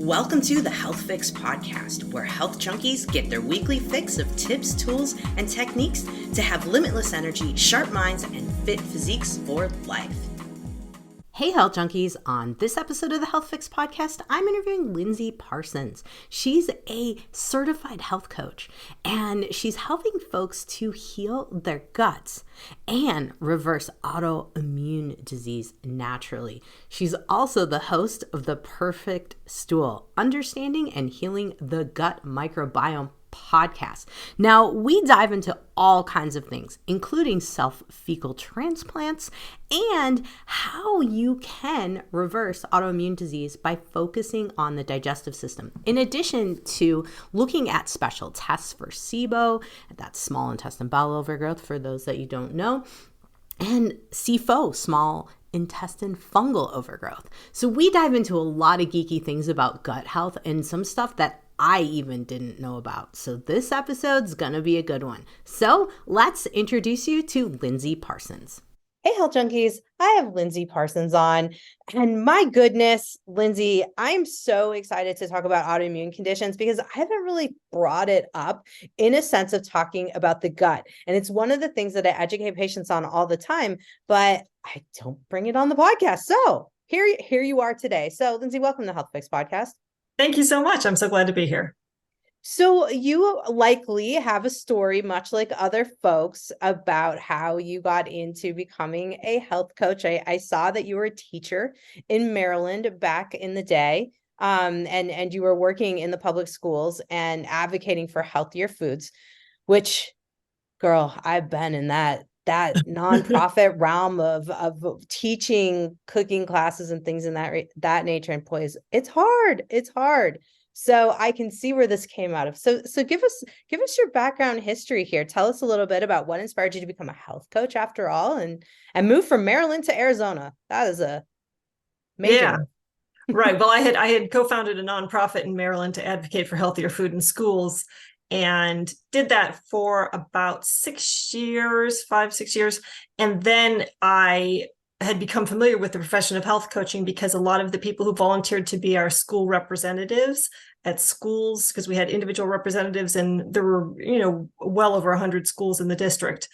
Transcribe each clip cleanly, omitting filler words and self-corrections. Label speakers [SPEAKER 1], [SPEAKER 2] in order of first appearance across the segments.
[SPEAKER 1] Welcome to the Health Fix podcast, where health junkies get their weekly fix of tips, tools, and techniques to have limitless energy, sharp minds, and fit physiques for life. Hey health junkies, on this episode of the Health Fix podcast, I'm interviewing Lindsey Parsons. She's a certified health coach, and she's helping folks to heal their guts and reverse autoimmune disease naturally. She's also the host of the Perfect Stool, Understanding and Healing the Gut Microbiome podcast. Now, we dive into all kinds of things, including fecal transplants and how you can reverse autoimmune disease by focusing on the digestive system. In addition to looking at special tests for SIBO, that's small intestine bowel overgrowth for those that you don't know, and SIFO, small intestine fungal overgrowth. So we dive into a lot of geeky things about gut health and some stuff that I even didn't know about. So this episode's gonna be a good one. So let's introduce you to Lindsey Parsons. Hey, health junkies. I have Lindsey Parsons on, and my goodness, Lindsey, I'm so excited to talk about autoimmune conditions because I haven't really brought it up in a sense of talking about the gut. And it's one of the things that I educate patients on all the time, but I don't bring it on the podcast. So here you are today. So Lindsey, welcome to the Health Fix podcast.
[SPEAKER 2] Thank you so much. I'm so glad to be here.
[SPEAKER 1] So you likely have a story, much like other folks, about how you got into becoming a health coach. I saw that you were a teacher in Maryland back in the day, and you were working in the public schools and advocating for healthier foods, which, girl, I've been in that nonprofit realm of teaching cooking classes and things in that nature. And boys, it's hard. So I can see where this came out of. So give us your background history here. Tell us a little bit about what inspired you to become a health coach after all, and move from Maryland to Arizona. That is a major.
[SPEAKER 2] Yeah. Right. Well, I had co-founded a nonprofit in Maryland to advocate for healthier food in schools, and did that for about 6 years, 5-6 years. And then I had become familiar with the profession of health coaching because a lot of the people who volunteered to be our school representatives at schools, because we had individual representatives and there were, well over 100 schools in the district.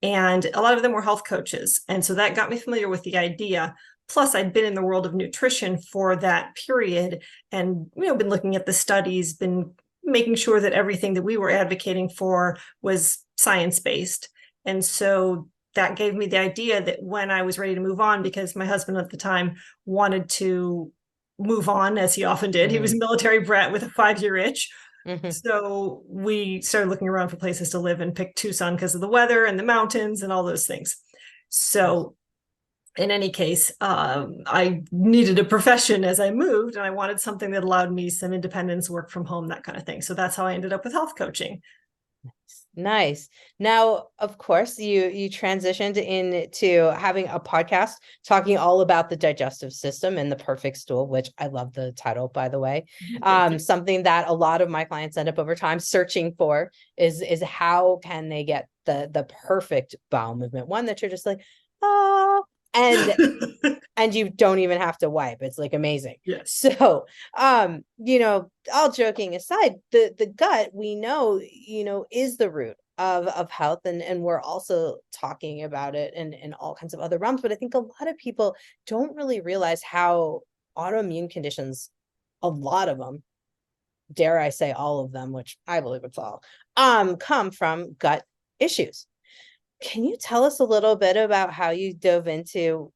[SPEAKER 2] And a lot of them were health coaches. And so that got me familiar with the idea. Plus, I'd been in the world of nutrition for that period and, been looking at the studies, been making sure that everything that we were advocating for was science-based. And so that gave me the idea that when I was ready to move on, because my husband at the time wanted to move on, as he often did. He was a military brat with a 5-year itch. Mm-hmm. So we started looking around for places to live and picked Tucson because of the weather and the mountains and all those things. So in any case, I needed a profession as I moved, and I wanted something that allowed me some independence, work from home, that kind of thing. So that's how I ended up with health coaching.
[SPEAKER 1] Nice. Now, of course, you transitioned into having a podcast talking all about the digestive system and the Perfect Stool, which I love the title, by the way. Something that a lot of my clients end up over time searching for is how can they get the perfect bowel movement, one that you're just like, oh, and you don't even have to wipe. It's like amazing.
[SPEAKER 2] Yes.
[SPEAKER 1] So, all joking aside, the gut, we know, is the root of health. And we're also talking about it in all kinds of other realms. But I think a lot of people don't really realize how autoimmune conditions, a lot of them, dare I say all of them, which I believe it's all, come from gut issues. Can you tell us a little bit about how you dove into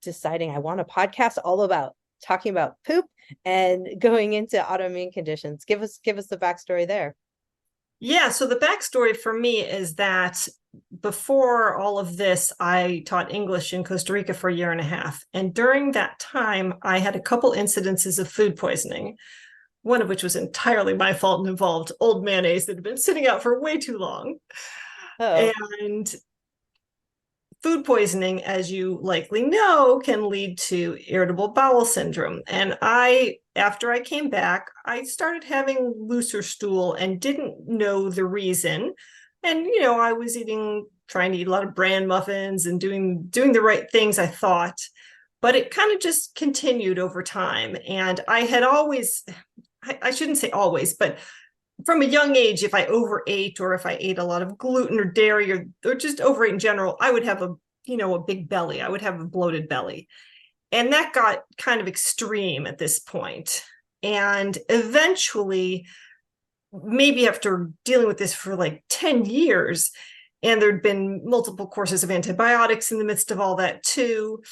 [SPEAKER 1] deciding I want a podcast all about talking about poop and going into autoimmune conditions? Give us the backstory there.
[SPEAKER 2] Yeah. So the backstory for me is that before all of this, I taught English in Costa Rica for 1.5 years. And during that time, I had a couple incidences of food poisoning, one of which was entirely my fault and involved old mayonnaise that had been sitting out for way too long. Oh. And food poisoning, as you likely know, can lead to irritable bowel syndrome. And after I came back, I started having looser stool and didn't know the reason. And, I was trying to eat a lot of bran muffins and doing the right things, I thought. but it kind of just continued over time. And I had always, I shouldn't say always, but from a young age, if I overate or if I ate a lot of gluten or dairy or just overate in general, I would have a big belly. I would have a bloated belly. And that got kind of extreme at this point. And eventually, maybe after dealing with this for like 10 years, and there'd been multiple courses of antibiotics in the midst of all that too,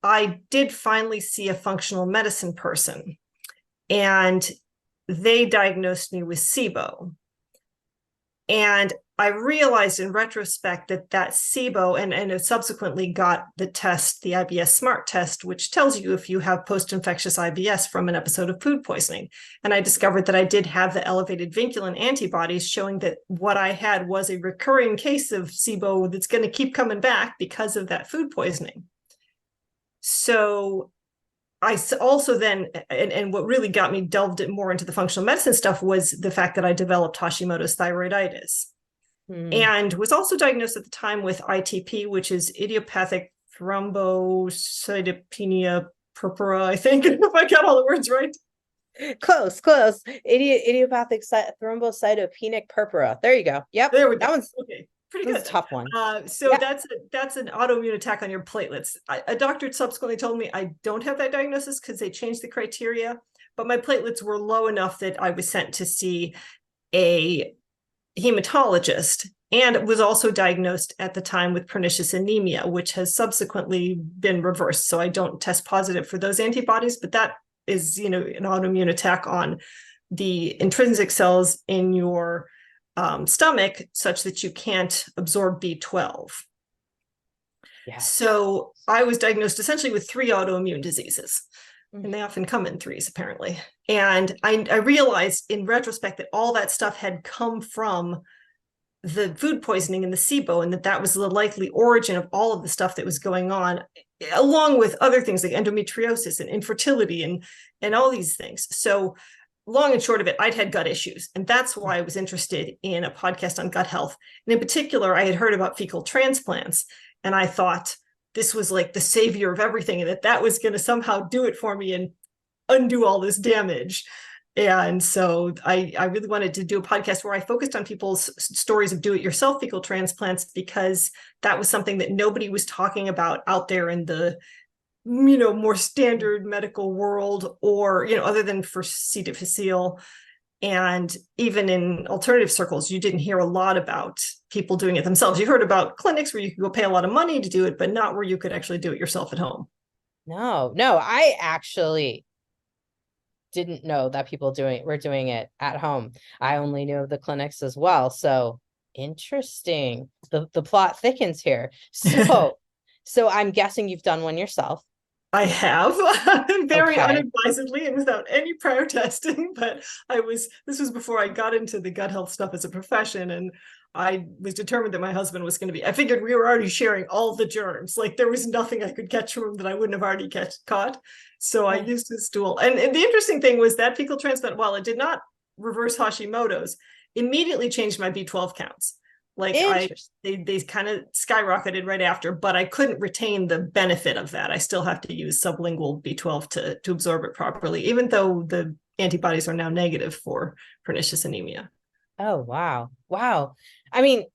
[SPEAKER 2] I did finally see a functional medicine person. And they diagnosed me with SIBO. And I realized in retrospect that SIBO, and it subsequently got the test, the IBS Smart Test, which tells you if you have post-infectious IBS from an episode of food poisoning. And I discovered that I did have the elevated vinculin antibodies, showing that what I had was a recurring case of SIBO that's going to keep coming back because of that food poisoning. So I also then, and what really got me delved more into the functional medicine stuff was the fact that I developed Hashimoto's thyroiditis and was also diagnosed at the time with ITP, which is idiopathic thrombocytopenia purpura, I think, if I got all the words right.
[SPEAKER 1] Close. Idiopathic thrombocytopenic purpura. There you go. Yep.
[SPEAKER 2] There we go.
[SPEAKER 1] That one's
[SPEAKER 2] okay. Pretty good.
[SPEAKER 1] A tough one.
[SPEAKER 2] So yeah. That's an autoimmune attack on your platelets. A doctor subsequently told me I don't have that diagnosis because they changed the criteria, but my platelets were low enough that I was sent to see a hematologist, and was also diagnosed at the time with pernicious anemia, which has subsequently been reversed. So I don't test positive for those antibodies, but that is, an autoimmune attack on the intrinsic cells in your stomach such that you can't absorb B12. Yes. So I was diagnosed essentially with 3 autoimmune diseases, and they often come in 3s apparently. And I realized in retrospect that all that stuff had come from the food poisoning and the SIBO, and that was the likely origin of all of the stuff that was going on, along with other things like endometriosis and infertility and all these things. So long and short of it, I'd had gut issues. And that's why I was interested in a podcast on gut health. And in particular, I had heard about fecal transplants. And I thought this was like the savior of everything, and that was going to somehow do it for me and undo all this damage. And so I really wanted to do a podcast where I focused on people's stories of do-it-yourself fecal transplants, because that was something that nobody was talking about out there in the more standard medical world, or other than for C. difficile. And even in alternative circles, you didn't hear a lot about people doing it themselves. You heard about clinics where you could go pay a lot of money to do it, but not where you could actually do it yourself at home.
[SPEAKER 1] No, I actually didn't know that people were doing it at home. I only knew of the clinics as well. So interesting. The plot thickens here. So I'm guessing you've done one yourself.
[SPEAKER 2] I have, very unadvisedly and without any prior testing, but this was before I got into the gut health stuff as a profession, and I was determined that my husband was going to be, I figured we were already sharing all the germs, like there was nothing I could catch from him that I wouldn't have already caught. So I used his stool. And the interesting thing was that fecal transplant, while it did not reverse Hashimoto's, immediately changed my B12 counts. Like they kind of skyrocketed right after, but I couldn't retain the benefit of that. I still have to use sublingual B12 to absorb it properly, even though the antibodies are now negative for pernicious anemia.
[SPEAKER 1] Oh, wow. Wow. I mean,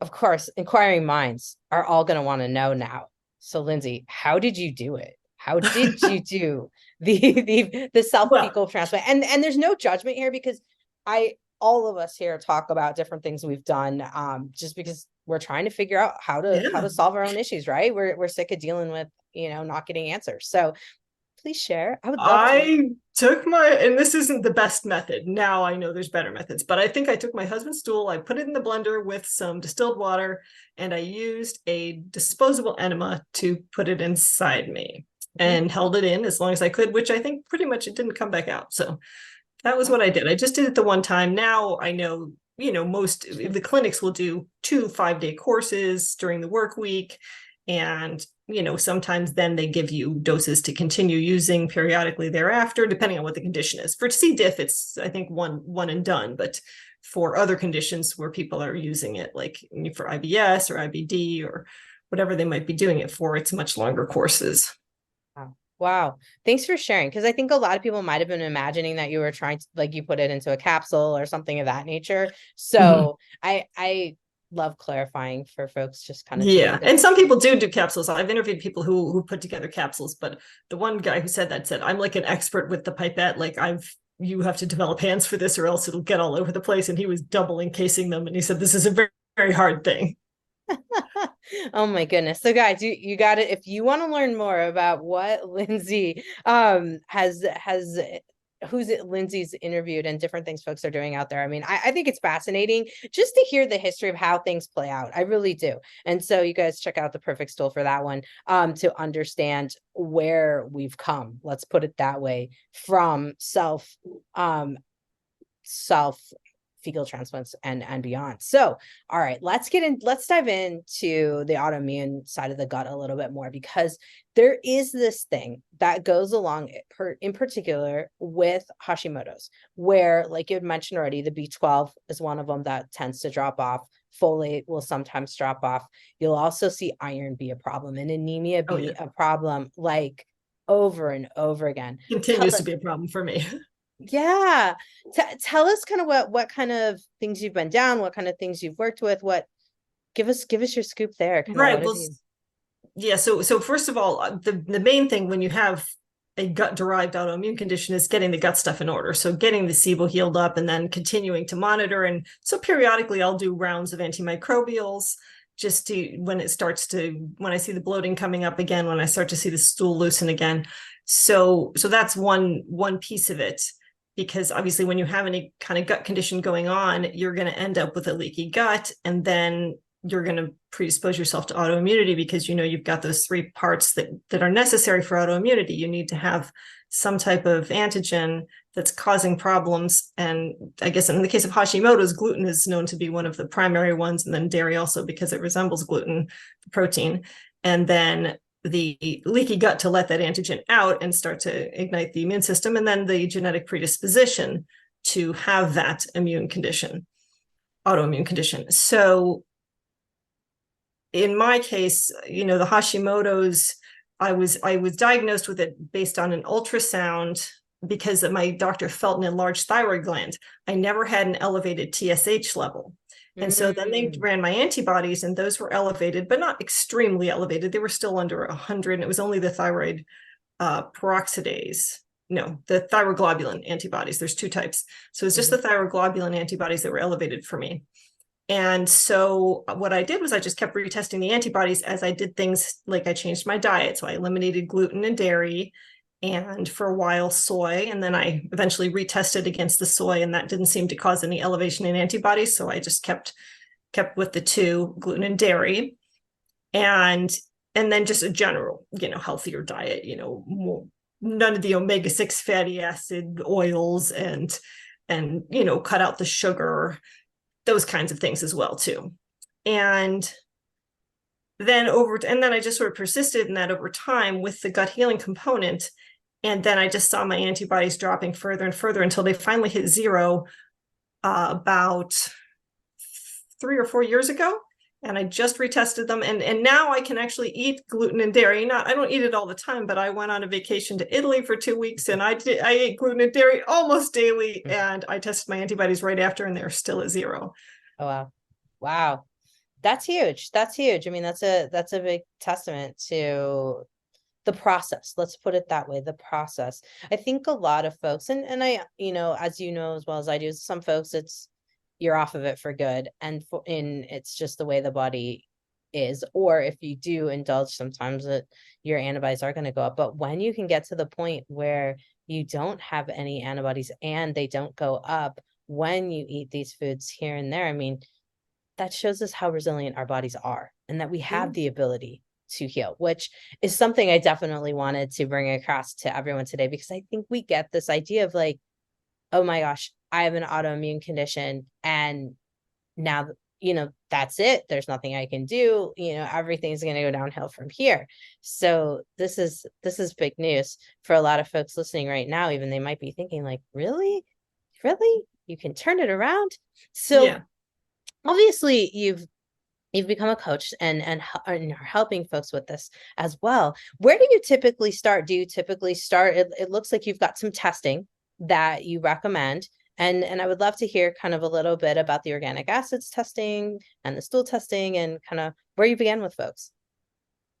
[SPEAKER 1] of course, inquiring minds are all going to want to know now. So Lindsay, how did you do it? How did you do the self-fecal transplant? And there's no judgment here, because all of us here talk about different things we've done, just because we're trying to figure out how to solve our own issues, right? We're sick of dealing with, not getting answers. So please share. I would love to.
[SPEAKER 2] I took and this isn't the best method. Now I know there's better methods, but I think I took my husband's stool, I put it in the blender with some distilled water, and I used a disposable enema to put it inside me and held it in as long as I could, which I think pretty much it didn't come back out. So that was what I did. I just did it the one time. Now I know, most of the clinics will do 2 5-day courses during the work week. And, sometimes then they give you doses to continue using periodically thereafter, depending on what the condition is. For C. diff, it's, I think, one and done. But for other conditions where people are using it, like for IBS or IBD or whatever they might be doing it for, it's much longer courses.
[SPEAKER 1] Wow. Wow. Thanks for sharing. Because I think a lot of people might have been imagining that you were trying to, like, you put it into a capsule or something of that nature.
[SPEAKER 2] Mhm.
[SPEAKER 1] So I love clarifying for folks just kind of
[SPEAKER 2] Yeah.
[SPEAKER 1] taking the,
[SPEAKER 2] And some people do capsules. I've interviewed people who put together capsules, but the one guy who said that said, I'm like an expert with the pipette. Like you have to develop hands for this or else it'll get all over the place. And he was double encasing them. And he said, this is a very, very hard thing.
[SPEAKER 1] oh my goodness. So guys, you got it. If you want to learn more about what Lindsay has who's Lindsay's interviewed and different things folks are doing out there. I mean, I think it's fascinating just to hear the history of how things play out. I really do. And so you guys check out the Perfect Stool for that one, to understand where we've come. Let's put it that way, from self fecal transplants and beyond. So, all right, let's dive into the autoimmune side of the gut a little bit more, because there is this thing that goes along in particular with Hashimoto's, where, like you had mentioned already, the B12 is one of them that tends to drop off. Folate will sometimes drop off. You'll also see iron be a problem and anemia be a problem, like over and over again.
[SPEAKER 2] Continues to be a problem for me.
[SPEAKER 1] Yeah. Tell us kind of what kind of things you've been down, what kind of things you've worked with, give us your scoop there. Kind of
[SPEAKER 2] Right.
[SPEAKER 1] what have
[SPEAKER 2] Well,
[SPEAKER 1] you?
[SPEAKER 2] yeah. So first of all, the main thing when you have a gut derived autoimmune condition is getting the gut stuff in order. So getting the SIBO healed up and then continuing to monitor. And so periodically I'll do rounds of antimicrobials just to, when I see the bloating coming up again, when I start to see the stool loosen again. So that's one piece of it, because obviously when you have any kind of gut condition going on, you're going to end up with a leaky gut, and then you're going to predispose yourself to autoimmunity, because you've got those three parts that are necessary for autoimmunity. You need to have some type of antigen that's causing problems. And I guess in the case of Hashimoto's, gluten is known to be one of the primary ones, and then dairy also, because it resembles gluten, the protein. And then the leaky gut to let that antigen out and start to ignite the immune system, and then the genetic predisposition to have that autoimmune condition. So in my case, the Hashimoto's, I was diagnosed with it based on an ultrasound, because my doctor felt an enlarged thyroid gland. I never had an elevated TSH level. And so then they ran my antibodies, and those were elevated, but not extremely elevated. They were still under 100. And it was only the thyroid peroxidase. No, the thyroglobulin antibodies. There's two types. So it's just the thyroglobulin antibodies that were elevated for me. And so what I did was I just kept retesting the antibodies as I did things like I changed my diet. So I eliminated gluten and dairy, and for a while soy, and then I eventually retested against the soy, and that didn't seem to cause any elevation in antibodies. So I just kept with the two, gluten and dairy, and then just a general, healthier diet, more, none of the omega-6 fatty acid oils, and cut out the sugar, those kinds of things as well too. And then I just sort of persisted in that over time with the gut healing component. And then I just saw my antibodies dropping further and further until they finally hit zero about 3 or 4 years ago. And I just retested them. And now I can actually eat gluten and dairy. I don't eat it all the time, but I went on a vacation to Italy for 2 weeks, and I ate gluten and dairy almost daily. And I tested my antibodies right after, and they're still at zero.
[SPEAKER 1] Oh, wow. Wow. That's huge. That's huge. I mean, that's a big testament to the process. Let's put it that way. The process. I think a lot of folks, and I, as you know, as well as I do, some folks, you're off of it for good. And it's just the way the body is. Or if you do indulge, sometimes your antibodies are going to go up. But when you can get to the point where you don't have any antibodies and they don't go up when you eat these foods here and there, I mean, that shows us how resilient our bodies are, and that we have the ability to heal, which is something I definitely wanted to bring across to everyone today, because I think we get this idea of like, oh my gosh, I have an autoimmune condition, and now, that's it. There's nothing I can do. Everything's going to go downhill from here. So this is big news for a lot of folks listening right now. Even they might be thinking like, really, you can turn it around. So obviously you've you've become a coach and you're helping folks with this as well. Where do you typically start? Do you typically start, it looks like you've got some testing that you recommend. And I would love to hear kind of a little bit about the organic acids testing and the stool testing and kind of where you began with folks.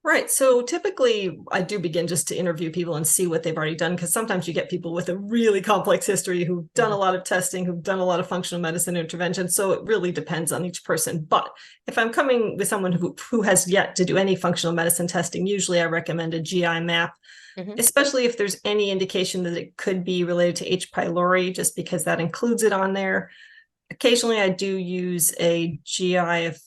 [SPEAKER 2] Right. So typically I do begin just to interview people and see what they've already done, because sometimes you get people with a really complex history who've done a lot of testing, who've done a lot of functional medicine intervention. So it really depends on each person. But if I'm coming with someone who has yet to do any functional medicine testing, usually I recommend a GI map, especially if there's any indication that it could be related to H. pylori, just because that includes it on there. Occasionally I do use a GI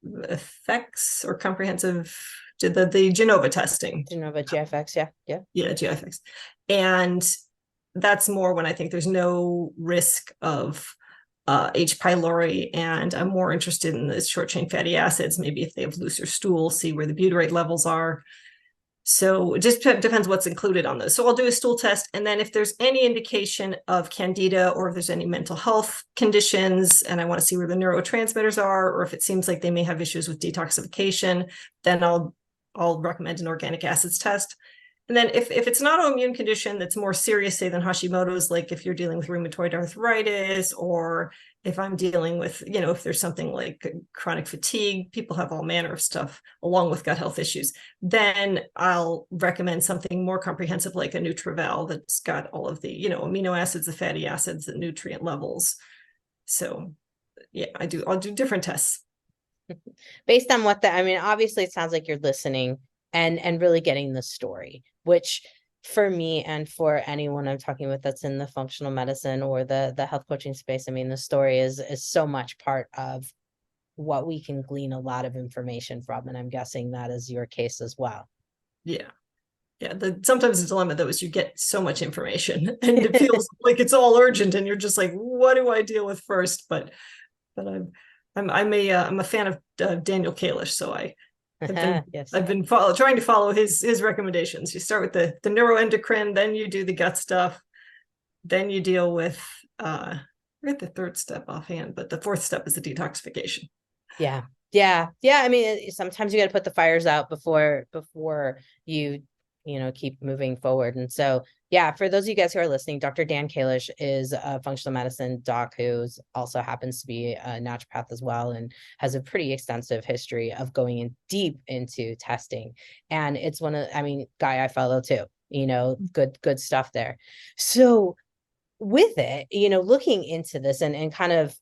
[SPEAKER 2] effects or comprehensive, the Genova testing.
[SPEAKER 1] Genova GFX, yeah.
[SPEAKER 2] Yeah, GFX. And that's more when I think there's no risk of H. pylori, and I'm more interested in the short chain fatty acids, maybe if they have looser stool, see where the butyrate levels are. So it just depends what's included on those. So I'll do a stool test. And then if there's any indication of candida, or if there's any mental health conditions, and I want to see where the neurotransmitters are, or if it seems like they may have issues with detoxification, then I'll recommend an organic acids test. And then if it's an autoimmune condition that's more serious, say, than Hashimoto's, like if you're dealing with rheumatoid arthritis, or if I'm dealing with, if there's something like chronic fatigue, people have all manner of stuff along with gut health issues, then I'll recommend something more comprehensive like a NutriVal that's got all of the, amino acids, the fatty acids, the nutrient levels. So yeah, I'll do different tests.
[SPEAKER 1] Based on obviously it sounds like you're listening and really getting the story, which for me and for anyone I'm talking with that's in the functional medicine or the health coaching space, the story is so much part of what we can glean a lot of information from. And I'm guessing that is your case as well.
[SPEAKER 2] Yeah. Yeah. Sometimes the dilemma though is you get so much information and it feels like it's all urgent and you're just like, what do I deal with first? But I'm a fan of Daniel Kalish, so I've been trying to follow his recommendations. You start with the neuroendocrine, then you do the gut stuff, then you deal with I forget the third step offhand, but the fourth step is the detoxification.
[SPEAKER 1] Yeah. Sometimes you got to put the fires out before you keep moving forward. And so, yeah, for those of you guys who are listening, Dr. Dan Kalish is a functional medicine doc who also happens to be a naturopath as well, and has a pretty extensive history of going in deep into testing. And it's guy I follow too, good stuff there. So with it, looking into this and kind of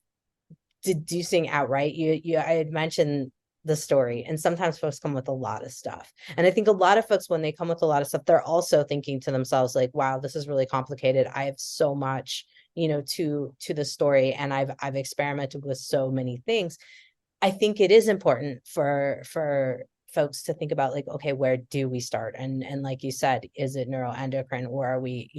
[SPEAKER 1] deducing outright, I had mentioned the story, and sometimes folks come with a lot of stuff, and I think a lot of folks, when they come with a lot of stuff, they're also thinking to themselves like, wow, this is really complicated. I have so much to the story, and I've experimented with so many things. I think it is important for folks to think about like, okay, where do we start? And like you said, is it neuroendocrine, or are we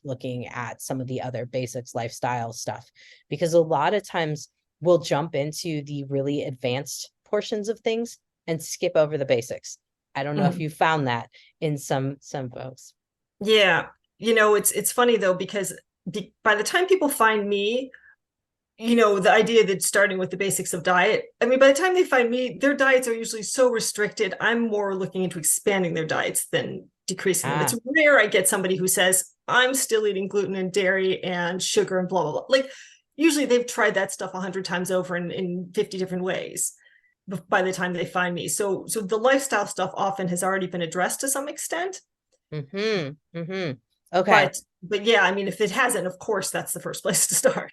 [SPEAKER 1] looking at some of the other basics, lifestyle stuff? Because a lot of times we'll jump into the really advanced portions of things and skip over the basics. I don't know if you found that in some folks.
[SPEAKER 2] Yeah. It's funny though, because by the time people find me, the idea that starting with the basics of diet, by the time they find me, their diets are usually so restricted. I'm more looking into expanding their diets than decreasing them. It's rare I get somebody who says, I'm still eating gluten and dairy and sugar and blah, blah, blah. Like usually they've tried that stuff 100 times over in 50 different ways by the time they find me. So the lifestyle stuff often has already been addressed to some extent.
[SPEAKER 1] Okay.
[SPEAKER 2] But yeah, if it hasn't, of course, that's the first place to start.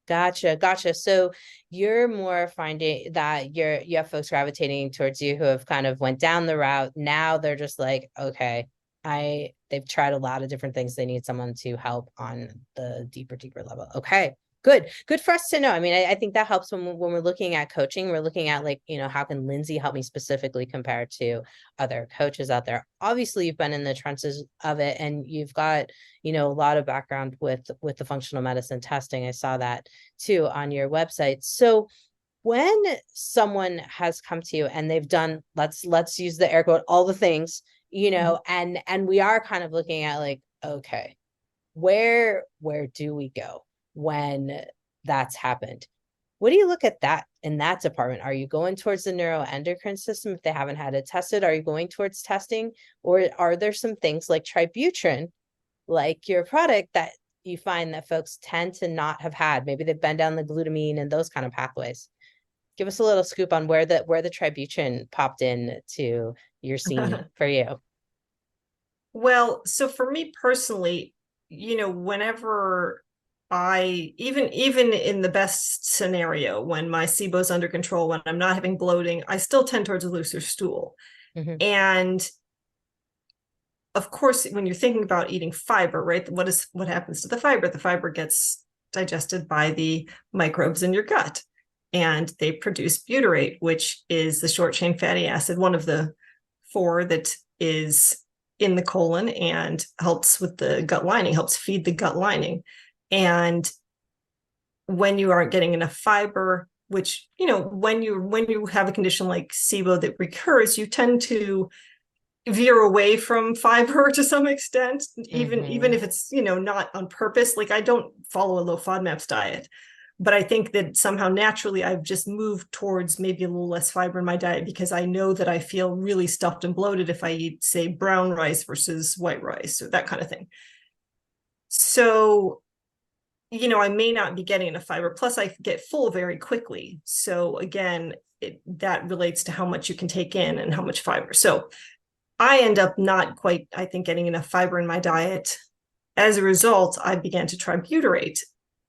[SPEAKER 1] Gotcha. So you're more finding that you have folks gravitating towards you who have kind of went down the route. Now they're just like, okay, they've tried a lot of different things. They need someone to help on the deeper level. Okay. Good for us to know. I think that helps when we're looking at coaching. We're looking at like, how can Lindsay help me specifically compared to other coaches out there? Obviously, you've been in the trenches of it, and you've got, a lot of background with the functional medicine testing. I saw that too on your website. So when someone has come to you and they've done, let's use the air quote, all the things, and we are kind of looking at like, okay, where do we go when that's happened? What do you look at that in that department? Are you going towards the neuroendocrine system if they haven't had it tested? Are you going towards testing? Or are there some things like tributyrin, like your product, that you find that folks tend to not have had? Maybe they've been down the glutamine and those kind of pathways. Give us a little scoop on where the tributyrin popped in to your scene for you.
[SPEAKER 2] Well, so for me personally, whenever even in the best scenario, when my SIBO is under control, when I'm not having bloating, I still tend towards a looser stool. Mm-hmm. And of course, when you're thinking about eating fiber, right, what happens to the fiber? The fiber gets digested by the microbes in your gut, and they produce butyrate, which is the short chain fatty acid, one of the 4 that is in the colon and helps with the gut lining, helps feed the gut lining. And when you aren't getting enough fiber, which, when you have a condition like SIBO that recurs, you tend to veer away from fiber to some extent, even if it's, not on purpose. Like, I don't follow a low FODMAPs diet, but I think that somehow naturally I've just moved towards maybe a little less fiber in my diet, because I know that I feel really stuffed and bloated if I eat, say, brown rice versus white rice or that kind of thing. So, I may not be getting enough fiber. Plus, I get full very quickly. So again, that relates to how much you can take in and how much fiber. So I end up not quite, I think, getting enough fiber in my diet. As a result, I began to try butyrate.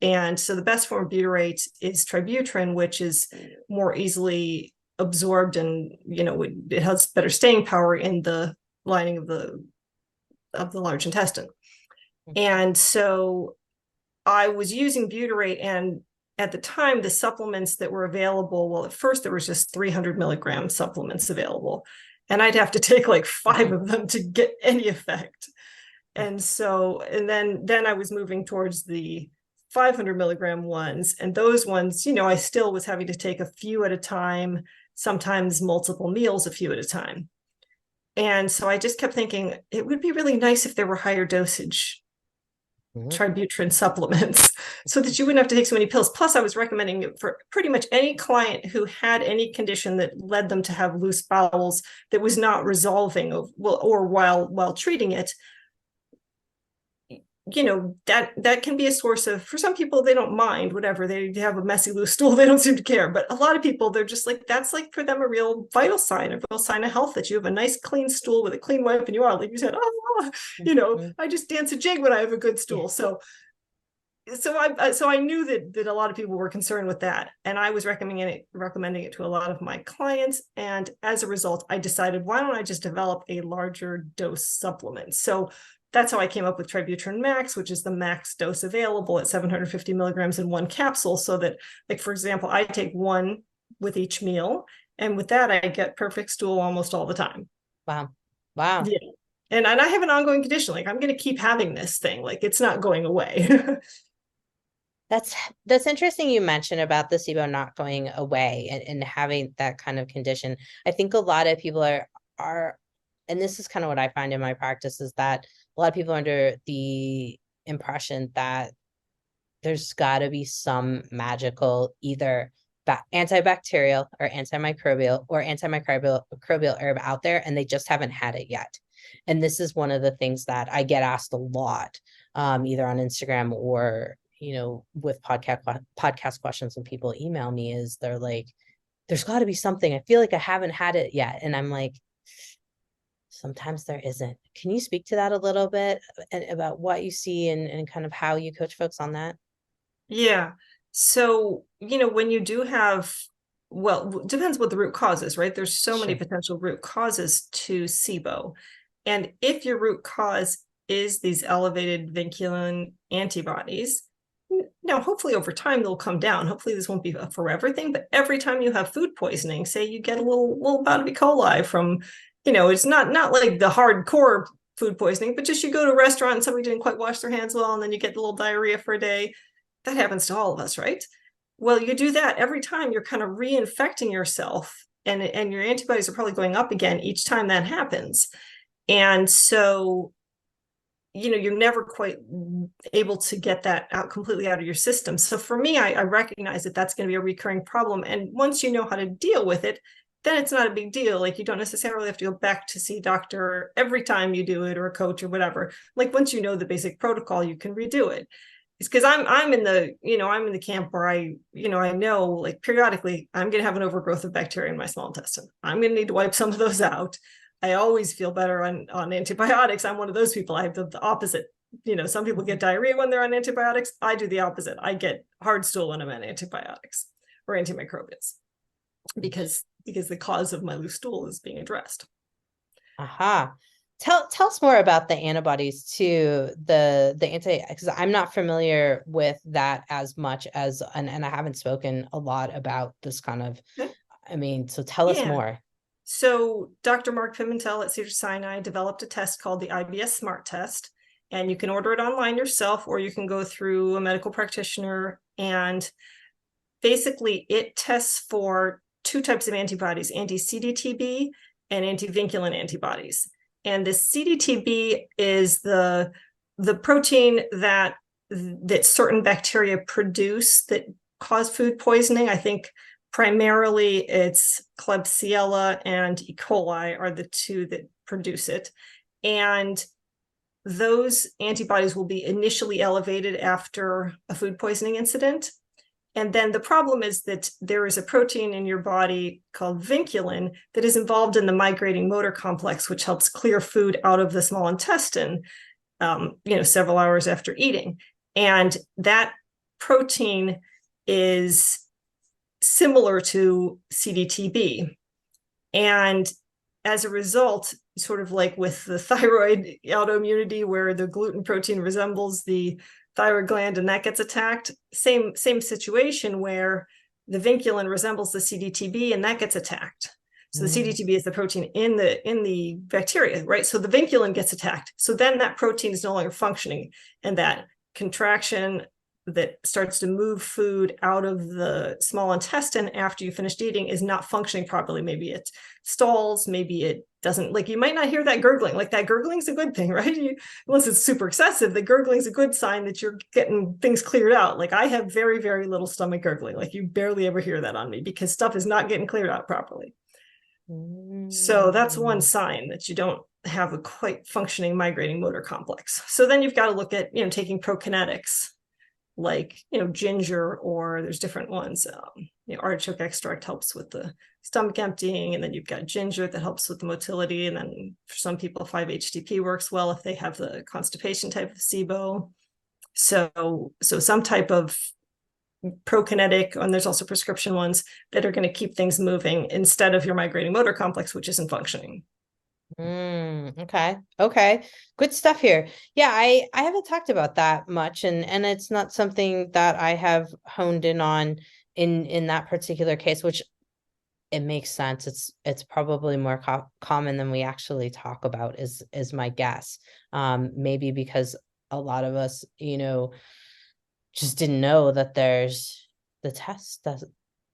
[SPEAKER 2] And so the best form of butyrate is tributyrin, which is more easily absorbed, and, it has better staying power in the lining of the large intestine. And so I was using butyrate, and at the time, the supplements that were available, well, at first there was just 300 milligram supplements available, and I'd have to take like 5 of them to get any effect. And then I was moving towards the 500 milligram ones, and those ones, I still was having to take a few at a time, sometimes multiple meals, a few at a time. And so I just kept thinking it would be really nice if there were higher dosage tributyrin supplements, so that you wouldn't have to take so many pills. Plus, I was recommending it for pretty much any client who had any condition that led them to have loose bowels that was not resolving, or while treating it. That can be a source of, for some people, they don't mind, whatever, they have a messy loose stool, they don't seem to care. But a lot of people, they're just like, that's like for them a real vital sign, a real sign of health, that you have a nice clean stool with a clean wipe, and you are, like you said, I just dance a jig when I have a good stool. So I knew that a lot of people were concerned with that, and I was recommending it to a lot of my clients. And as a result, I decided, why don't I just develop a larger dose supplement? So that's how I came up with Tributyrin Max, which is the max dose available at 750 milligrams in one capsule. So that, like, for example, I take 1 with each meal, and with that, I get Perfect Stool almost all the time.
[SPEAKER 1] Wow.
[SPEAKER 2] Yeah. And I have an ongoing condition. Like, I'm going to keep having this thing. Like, it's not going away.
[SPEAKER 1] That's interesting you mentioned about the SIBO not going away and having that kind of condition. I think a lot of people are, and this is kind of what I find in my practice, is that a lot of people are under the impression that there's got to be some magical either antibacterial or antimicrobial herb out there, and they just haven't had it yet. And this is one of the things that I get asked a lot, either on Instagram or, with podcast questions when people email me, is they're like, there's got to be something. I feel like I haven't had it yet. And I'm like, sometimes there isn't. Can you speak to that a little bit, and about what you see and kind of how you coach folks on that?
[SPEAKER 2] Yeah. So, when you do have, well, it depends what the root cause is, right? There's so many potential root causes to SIBO. And if your root cause is these elevated vinculin antibodies, now, hopefully over time they'll come down. Hopefully this won't be a forever thing, but every time you have food poisoning, say you get a little bout of E. coli from, it's not like the hardcore food poisoning, but just you go to a restaurant and somebody didn't quite wash their hands well, and then you get a little diarrhea for a day. That happens to all of us, right? Well, you do that every time, you're kind of reinfecting yourself, and your antibodies are probably going up again each time that happens. And so you're never quite able to get that out completely out of your system. So for me, I recognize that that's going to be a recurring problem. And once you know how to deal with it, then it's not a big deal. Like, you don't necessarily have to go back to see a doctor every time you do it, or a coach or whatever. Like, once you know the basic protocol, you can redo it. It's because I'm in the camp where I know, like, periodically I'm going to have an overgrowth of bacteria in my small intestine. I'm going to need to wipe some of those out. I always feel better on antibiotics. I'm one of those people. I have the opposite. Some people get diarrhea when they're on antibiotics. I do the opposite. I get hard stool when I'm on antibiotics or antimicrobials, because the cause of my loose stool is being addressed.
[SPEAKER 3] Aha. Tell us more about the antibodies to the anti, because I'm not familiar with that as much as, and I haven't spoken a lot about this kind of, so tell us more.
[SPEAKER 2] So Dr. Mark Pimentel at Cedars-Sinai developed a test called the IBS Smart Test, and you can order it online yourself, or you can go through a medical practitioner. And basically it tests for two types of antibodies, anti-CDTB and anti-vinculin antibodies. And the CDTB is the protein that certain bacteria produce that cause food poisoning. I think primarily it's Klebsiella and E. coli are the two that produce it. And those antibodies will be initially elevated after a food poisoning incident. And then the problem is that there is a protein in your body called vinculin that is involved in the migrating motor complex, which helps clear food out of the small intestine, several hours after eating. And that protein is similar to CDTB. And as a result, sort of like with the thyroid autoimmunity, where the gluten protein resembles the thyroid gland and that gets attacked, same situation where the vinculin resembles the CDTB and that gets attacked. So the CDTB is the protein in the bacteria, right? So the vinculin gets attacked. So then that protein is no longer functioning, and that contraction that starts to move food out of the small intestine after you finished eating is not functioning properly. Maybe it stalls, maybe it doesn't. Like, you might not hear that gurgling. Like, that gurgling is a good thing, right? Unless it's super excessive, the gurgling is a good sign that you're getting things cleared out. Like, I have very, very little stomach gurgling. Like, you barely ever hear that on me, because stuff is not getting cleared out properly. So that's one sign that you don't have a quite functioning migrating motor complex. So then you've got to look at, taking prokinetics, like, ginger, or there's different ones. Artichoke extract helps with the stomach emptying, and then you've got ginger that helps with the motility. And then for some people, 5-HTP works well if they have the constipation type of SIBO. So some type of prokinetic, and there's also prescription ones that are going to keep things moving instead of your migrating motor complex, which isn't functioning.
[SPEAKER 3] Okay. Good stuff here. Yeah, I haven't talked about that much, and it's not something that I have honed in on in that particular case, which it makes sense. It's probably more common than we actually talk about, is my guess. Maybe because a lot of us, just didn't know that there's the test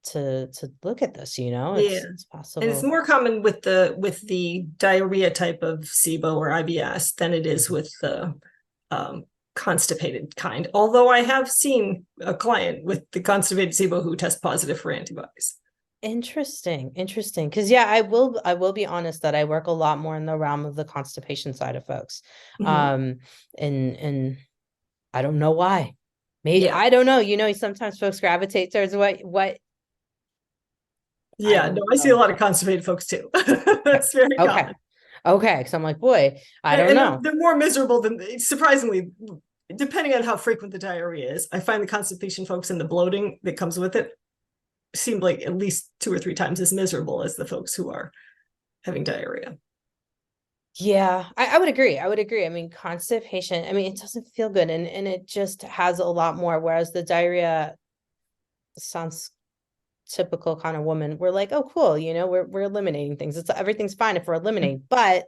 [SPEAKER 3] to look at this, it's possible.
[SPEAKER 2] And it's more common with the diarrhea type of SIBO or IBS than it is with the constipated kind. Although I have seen a client with the constipated SIBO who test positive for antibodies.
[SPEAKER 3] Interesting. Because I will be honest that I work a lot more in the realm of the constipation side of folks. And I don't know why. Maybe I don't know. Sometimes folks gravitate towards what.
[SPEAKER 2] Yeah, no, I see a lot of constipated folks too. That's very common.
[SPEAKER 3] Okay. So I'm like, boy, I don't know.
[SPEAKER 2] They're more miserable than, surprisingly, depending on how frequent the diarrhea is. I find the constipation folks and the bloating that comes with it seem like at least 2 or 3 times as miserable as the folks who are having diarrhea.
[SPEAKER 3] Yeah, I would agree. I mean, constipation, it doesn't feel good, and it just has a lot more, whereas the diarrhea sounds typical kind of woman. We're like, oh, cool, we're eliminating things. Everything's fine if we're eliminating, but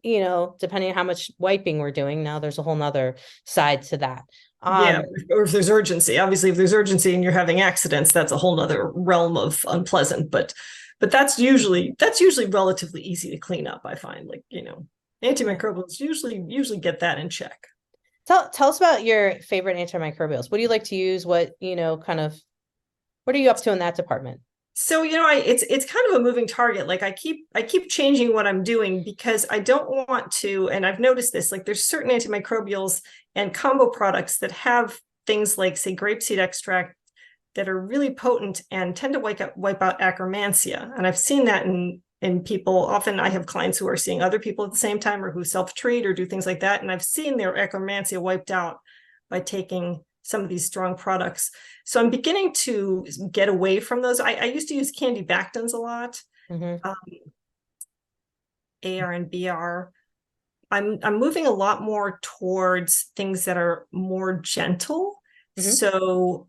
[SPEAKER 3] depending on how much wiping we're doing, now there's a whole nother side to that.
[SPEAKER 2] Or if there's urgency. Obviously, if there's urgency and you're having accidents, that's a whole nother realm of unpleasant. But that's usually relatively easy to clean up, I find. Like, antimicrobials usually get that in check.
[SPEAKER 3] Tell us about your favorite antimicrobials. What do you like to use? What, what are you up to in that department?
[SPEAKER 2] So, it's kind of a moving target. Like I keep changing what I'm doing because I don't want to, and I've noticed this, like there's certain antimicrobials and combo products that have things like, say, grapeseed extract that are really potent and tend to wipe out Akkermansia. And I've seen that in people. Often I have clients who are seeing other people at the same time or who self-treat or do things like that. And I've seen their Akkermansia wiped out by taking some of these strong products. So I'm beginning to get away from those. I used to use candy bactans a lot,
[SPEAKER 3] Mm-hmm.
[SPEAKER 2] AR and BR. I'm moving a lot more towards things that are more gentle.
[SPEAKER 3] Mm-hmm.
[SPEAKER 2] So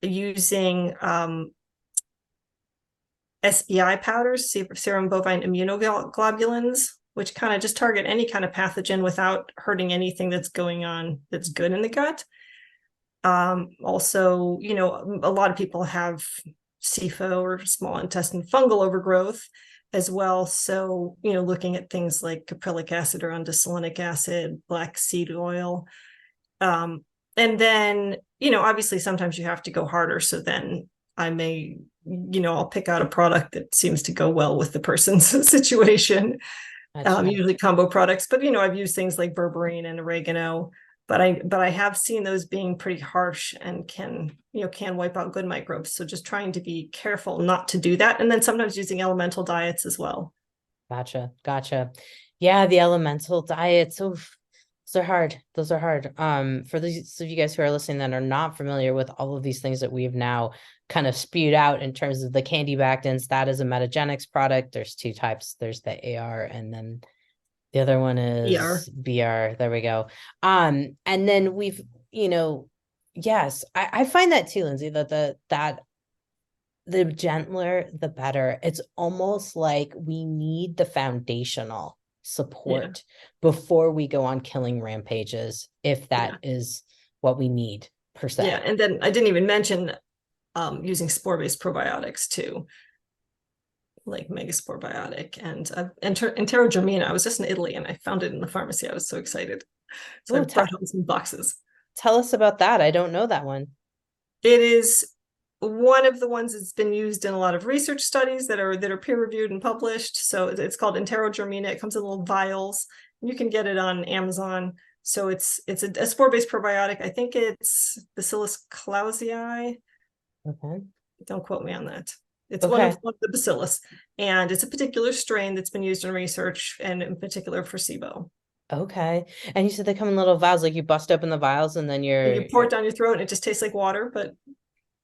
[SPEAKER 2] using SBI powders, serum bovine immunoglobulins, which kind of just target any kind of pathogen without hurting anything that's going on that's good in the gut. Also, a lot of people have SIBO or small intestine fungal overgrowth as well. So, looking at things like caprylic acid or undesolinic acid, black seed oil. And then, obviously sometimes you have to go harder. So then I may, I'll pick out a product that seems to go well with the person's situation. Usually combo products, but I've used things like berberine and oregano, but I have seen those being pretty harsh and can wipe out good microbes. So just trying to be careful not to do that. And then sometimes using elemental diets as well.
[SPEAKER 3] Gotcha. Yeah, the elemental diets. Oof, those are hard. Those are hard. For those of you guys who are listening that are not familiar with all of these things that we've now kind of spewed out in terms of the candy bactans, that is a Metagenics product. There's two types. There's the AR and then the other one is BR. There we go. And then we've, yes, I find that too, Lindsay, that the gentler, the better. It's almost like we need the foundational support before we go on killing rampages, if that is what we need per se.
[SPEAKER 2] Yeah. And then I didn't even mention using spore-based probiotics too, like Megaspore Biotic and Enterogermina. I was just in Italy and I found it in the pharmacy. I was so excited. So I brought home some boxes.
[SPEAKER 3] Tell us about that. I don't know that one.
[SPEAKER 2] It is one of the ones that's been used in a lot of research studies that are peer-reviewed and published. So it's called Enterogermina. It comes in little vials. You can get it on Amazon. So it's a spore-based probiotic. I think it's Bacillus clausii.
[SPEAKER 3] Okay.
[SPEAKER 2] Don't quote me on that. It's one of the bacillus, and it's a particular strain that's been used in research, and in particular for SIBO.
[SPEAKER 3] Okay. And you said they come in little vials, like you bust open the vials and then
[SPEAKER 2] you pour it down your throat and it just tastes like water, but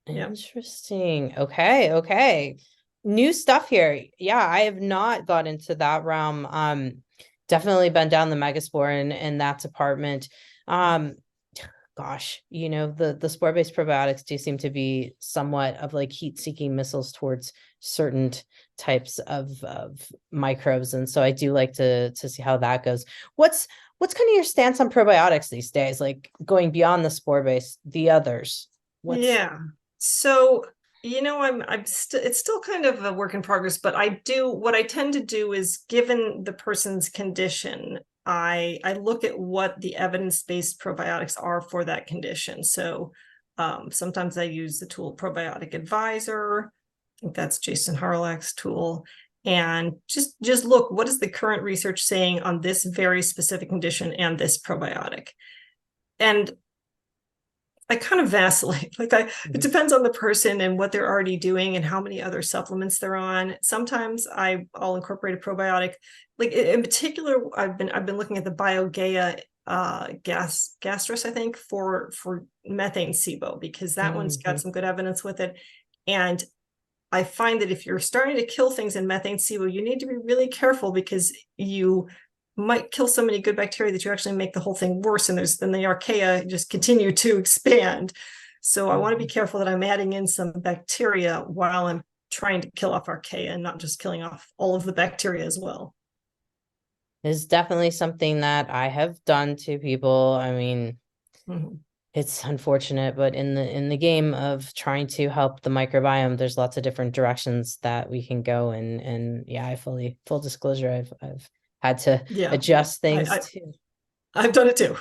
[SPEAKER 2] yeah.
[SPEAKER 3] Interesting. Okay. New stuff here. Yeah, I have not got into that realm. Definitely been down the Megaspore in that department. Gosh, the spore-based probiotics do seem to be somewhat of like heat-seeking missiles towards certain types of microbes. And so I do like to see how that goes. What's kind of your stance on probiotics these days? Like going beyond the spore-based, the others?
[SPEAKER 2] Yeah. So, it's still kind of a work in progress, but what I tend to do is, given the person's condition, I look at what the evidence-based probiotics are for that condition. So sometimes I use the tool Probiotic Advisor. I think that's Jason Harlach's tool. And just look, what is the current research saying on this very specific condition and this probiotic? And I kind of vacillate. It depends on the person and what they're already doing and how many other supplements they're on. Sometimes I'll incorporate a probiotic. Like in particular, I've been looking at the BioGaia gastrus, I think, for methane SIBO, because that one's got some good evidence with it. And I find that if you're starting to kill things in methane SIBO, you need to be really careful, because you might kill so many good bacteria that you actually make the whole thing worse, and then the archaea just continue to expand. So I want to be careful that I'm adding in some bacteria while I'm trying to kill off archaea, and not just killing off all of the bacteria as well.
[SPEAKER 3] Is definitely something that I have done to people. I mean, it's unfortunate, but in the game of trying to help the microbiome, there's lots of different directions that we can go. And yeah, full disclosure, I've had to adjust things too.
[SPEAKER 2] I've done it too.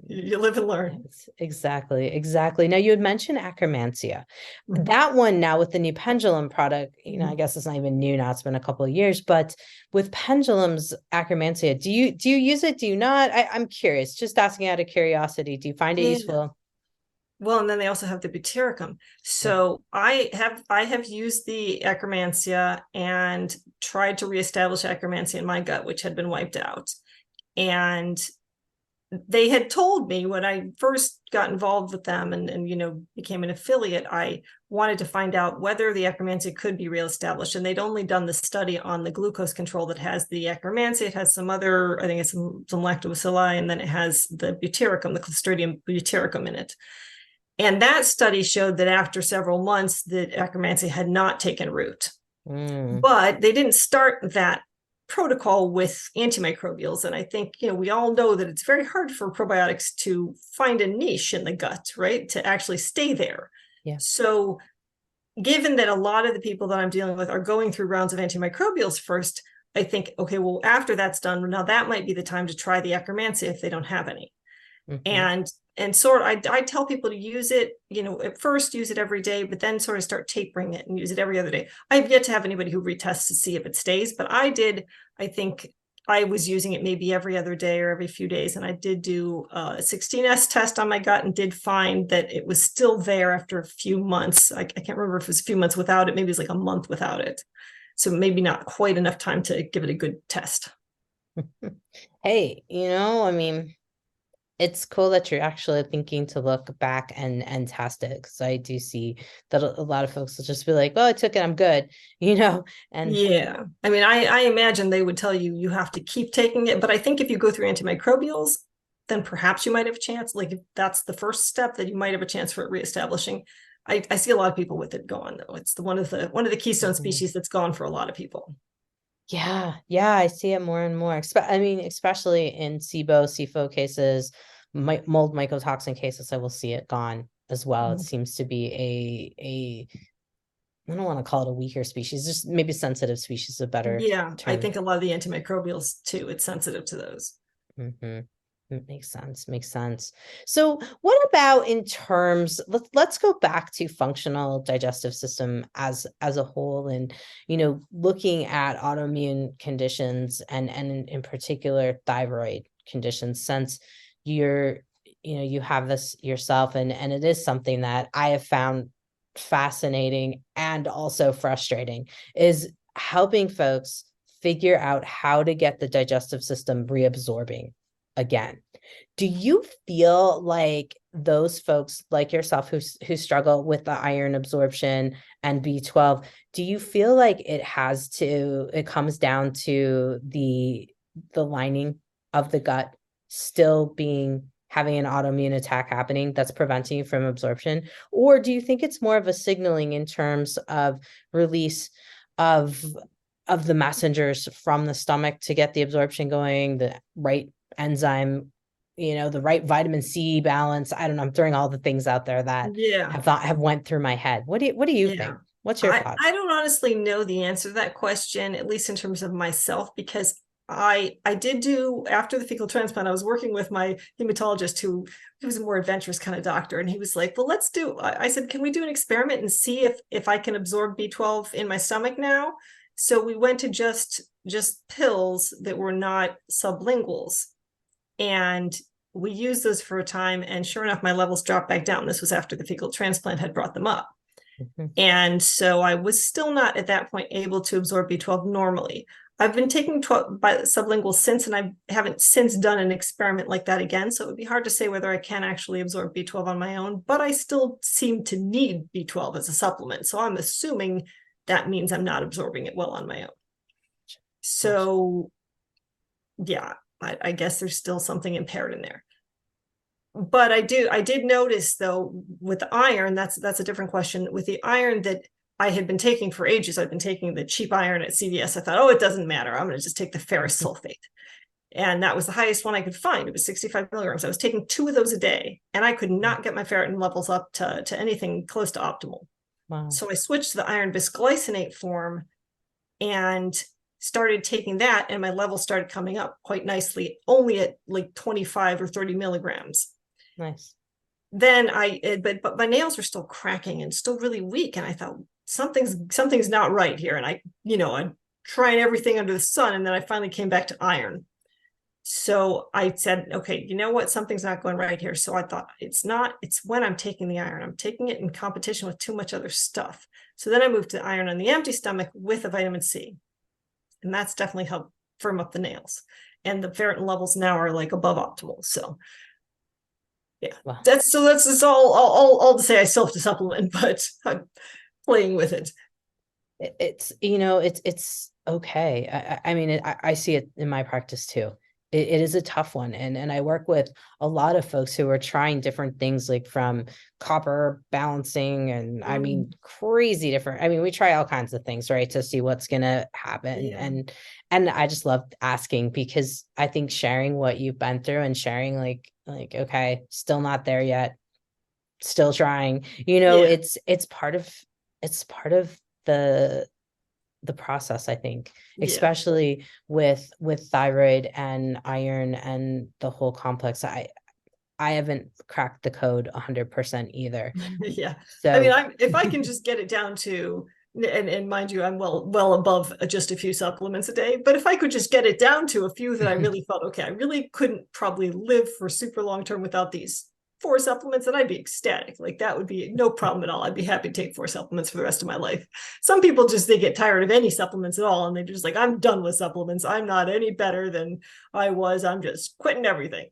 [SPEAKER 2] You live and learn.
[SPEAKER 3] Yes, exactly. Now you had mentioned akkermansia.
[SPEAKER 2] Mhm.
[SPEAKER 3] That one now with the new pendulum product, I
[SPEAKER 2] Mhm.
[SPEAKER 3] guess it's not even new now, it's been a couple of years, but with pendulums, akkermansia, do you use it? Do you not? I'm curious, just asking out of curiosity. Do you find it
[SPEAKER 2] Yeah.
[SPEAKER 3] useful?
[SPEAKER 2] Well, and then they also have the butyricum. So I have used the akkermansia and tried to reestablish akkermansia in my gut, which had been wiped out. And they had told me when I first got involved with them and became an affiliate, I wanted to find out whether the akkermansia could be reestablished. And they'd only done the study on the glucose control that has the akkermansia. It has some other, I think it's some lactobacilli, and then it has the butyricum, the Clostridium butyricum in it. And that study showed that after several months, the akkermansia had not taken root. But they didn't start that protocol with antimicrobials. And I think, we all know that it's very hard for probiotics to find a niche in the gut, right? To actually stay there.
[SPEAKER 3] Yeah.
[SPEAKER 2] So given that a lot of the people that I'm dealing with are going through rounds of antimicrobials first, I think, okay, well, after that's done, now that might be the time to try the akkermansia if they don't have any.
[SPEAKER 3] Mm-hmm.
[SPEAKER 2] And sort of, I tell people to use it, at first use it every day, but then sort of start tapering it and use it every other day. I've yet to have anybody who retests to see if it stays, but I think I was using it maybe every other day or every few days. And I did do a 16S test on my gut and did find that it was still there after a few months. I can't remember if it was a few months without it. Maybe it was like a month without it. So maybe not quite enough time to give it a good test.
[SPEAKER 3] Hey, I mean, it's cool that you're actually thinking to look back and test it, because I do see that a lot of folks will just be like, "Oh, I took it, I'm good," and
[SPEAKER 2] yeah, I mean, I imagine they would tell you have to keep taking it, but I think if you go through antimicrobials, then perhaps you might have a chance. Like if that's the first step, that you might have a chance for it reestablishing. I see a lot of people with it gone though. It's one of the keystone species that's gone for a lot of people.
[SPEAKER 3] Yeah, I see it more and more. I mean, especially in SIBO, CFO cases, mold mycotoxin cases, I will see it gone as well. It seems to be a I don't want to call it a weaker species, just maybe sensitive species, a better
[SPEAKER 2] Yeah, I
[SPEAKER 3] term.
[SPEAKER 2] think a lot of the antimicrobials too, it's sensitive to those.
[SPEAKER 3] Mm-hmm. Makes sense. So what about in terms, let's go back to functional digestive system as a whole, and looking at autoimmune conditions and in particular thyroid conditions, since you have this yourself, and it is something that I have found fascinating and also frustrating, is helping folks figure out how to get the digestive system reabsorbing again. Do you feel like those folks like yourself who struggle with the iron absorption and B12, do you feel like it comes down to the lining of the gut still having an autoimmune attack happening that's preventing you from absorption? Or do you think it's more of a signaling in terms of release of the messengers from the stomach to get the absorption going, the right enzyme, the right vitamin C balance? I don't know. I'm throwing all the things out there that have went through my head. What do you think? What's your thoughts?
[SPEAKER 2] I don't honestly know the answer to that question, at least in terms of myself, because I did do, after the fecal transplant, I was working with my hematologist he was a more adventurous kind of doctor. And he was like, well, I said, can we do an experiment and see if I can absorb B12 in my stomach now? So we went to just pills that were not sublinguals. And we used those for a time. And sure enough, my levels dropped back down. This was after the fecal transplant had brought them up. And so I was still not at that point able to absorb B12 normally. I've been taking 12 by sublingual since, and I haven't since done an experiment like that again. So it would be hard to say whether I can actually absorb B12 on my own, but I still seem to need B12 as a supplement. So I'm assuming that means I'm not absorbing it well on my own. So yeah, I guess there's still something impaired in there. But I did notice though, with the iron, that's a different question. With the iron that I had been taking for ages, I've been taking the cheap iron at CVS. I thought, oh, it doesn't matter. I'm going to just take the ferrous sulfate. And that was the highest one I could find. It was 65 milligrams. I was taking 2 of those a day, and I could not get my ferritin levels up to anything close to optimal. Wow. So I switched to the iron bisglycinate form, and started taking that, and my levels started coming up quite nicely, only at like 25 or 30 milligrams.
[SPEAKER 3] Nice.
[SPEAKER 2] Then but my nails were still cracking and still really weak. And I thought something's not right here. And I'm trying everything under the sun. And then I finally came back to iron. So I said, okay, you know what? Something's not going right here. So I thought it's when I'm taking the iron. I'm taking it in competition with too much other stuff. So then I moved to iron on the empty stomach with a vitamin C. And that's definitely helped firm up the nails. And the ferritin levels now are like above optimal. So yeah,
[SPEAKER 3] Wow.
[SPEAKER 2] that's all to say. I still have to supplement, but I'm playing with it.
[SPEAKER 3] It's okay. I mean, I see it in my practice too. It is a tough one. And I work with a lot of folks who are trying different things, like from copper balancing and I mean, crazy different. I mean, we try all kinds of things, right, to see what's going to happen.
[SPEAKER 2] Yeah.
[SPEAKER 3] And I just love asking, because I think sharing what you've been through and sharing like, okay, still not there yet, still trying,
[SPEAKER 2] Yeah.
[SPEAKER 3] it's part of the process, I think, especially with thyroid and iron and the whole complex. I haven't cracked the code 100% either.
[SPEAKER 2] Yeah.
[SPEAKER 3] So
[SPEAKER 2] I mean, if I can just get it down to, and mind you, I'm well above just a few supplements a day, but if I could just get it down to a few that I really felt, okay, I really couldn't probably live for super long term without these 4 supplements, and I'd be ecstatic. Like that would be no problem at all. I'd be happy to take 4 supplements for the rest of my life. Some people they get tired of any supplements at all. And they're just like, I'm done with supplements. I'm not any better than I was. I'm just quitting everything.